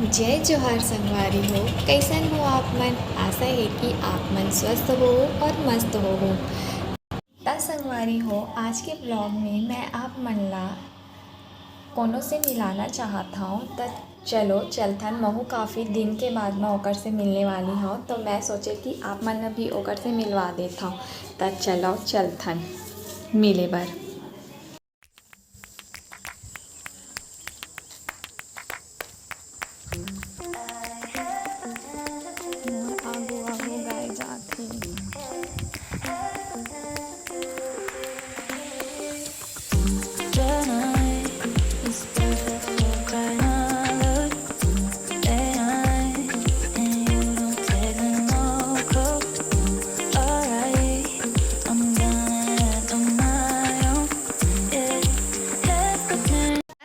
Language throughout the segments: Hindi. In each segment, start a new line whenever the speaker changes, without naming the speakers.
जय जोहार संगवारी हो। कैसन हो आप मन? आशा है कि आप मन स्वस्थ हो और मस्त हो। त संगवारी हो, आज के ब्लॉग में मैं आप मन ला कोनो से मिलाना चाहत हूँ। त चलो चलथन, महू काफ़ी दिन के बाद मैं ओकर से मिलने वाली हूँ, तो मैं सोचे कि आप मन भी ओकर से मिलवा देता हूँ। त चलो चलथन मिले बर। आगू आगू गाय जात हे।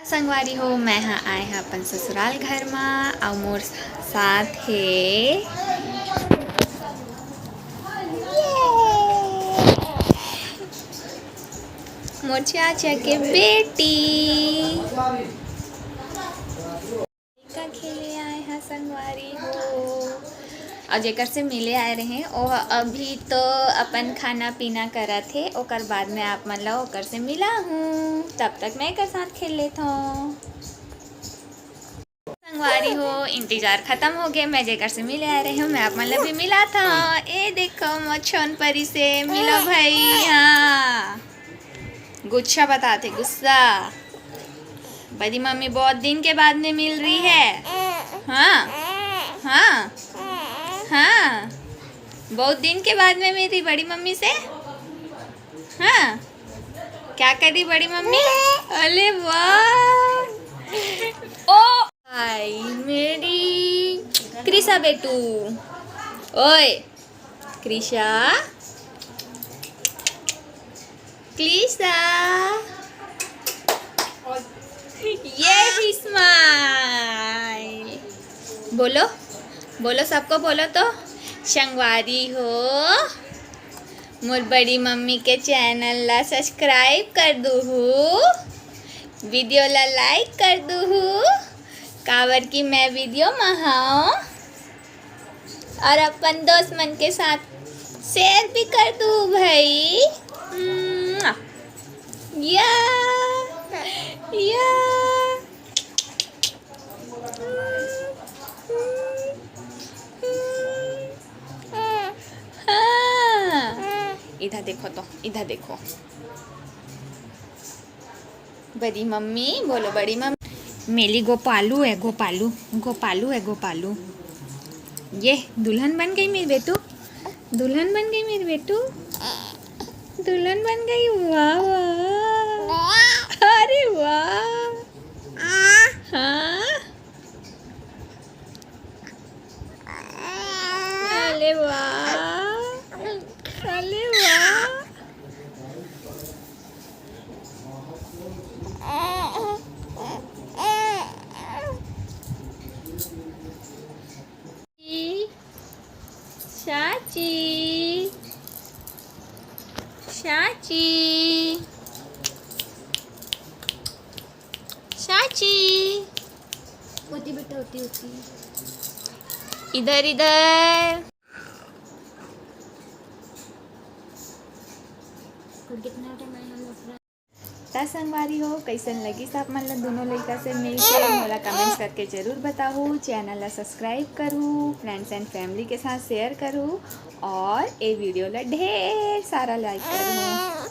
संगवारी हो, मैं हाँ आए हाँ अपन ससुराल घर में और मोर साथ है मोर चाचा के बेटी का खेले आए हैं संगवारी हो। और जेकर से मिले आए रहे ओ अभी तो अपन खाना पीना करत थे, ओकर बाद में आप मन ला ओकर से मिला हूँ। तब तक मैं एकर साथ खेल लेता हूँ। संगवारी हो, इंतजार खत्म हो गया। मैं जेकर से मिले आ रही हूँ, मैं आप मन ला भी मिला था। ए देखो मछन परी से मिला भाई। हाँ, गुस्सा बताते गुस्सा। बड़ी मम्मी बहुत दिन के बाद में मिल रही है। हाँ हाँ हाँ, बहुत दिन के बाद में मेरी बड़ी मम्मी से। हाँ, क्या कर रही बड़ी मम्मी? अरे वाह, ओ हाय मेरी क्रिशा बेटू। ओए क्रिशा, क्रिशा, ये स्माइल। बोलो बोलो, सबको बोलो तो। संगवारी हो, मोर बड़ी मम्मी के चैनल ला सब्सक्राइब कर दू, वीडियो ला लाइक कर दू, काबर की मैं वीडियो महाऊँ और अपन दोस्त मन के साथ शेयर भी कर दू भाई। या या इधर देखो, तो इधर देखो। बड़ी मम्मी बोलो, बड़ी मम्मी मेरी गोपालू है, गोपालू गोपालू है, गोपालू। ये दुल्हन बन गई मेरी बेटू, दुल्हन बन गई मेरी बेटू, दुल्हन बन गई। वाह वाह, अरे वाह। हाँ, अरे वाह, अरे वाह। चाची चाची चाची,
होती बेटा, होती होती।
इधर इधर।
कितना टाइम आया हम लोग?
ता संगवारी हो, कैसन लगी आप मन ला दोनों लड़का से मिलकर? मोला कमेंट्स करके जरूर बताओ। चैनल ला सब्सक्राइब करूँ, फ्रेंड्स एंड फैमिली के साथ शेयर करूँ और ये वीडियो ला ढेर सारा लाइक करूँ।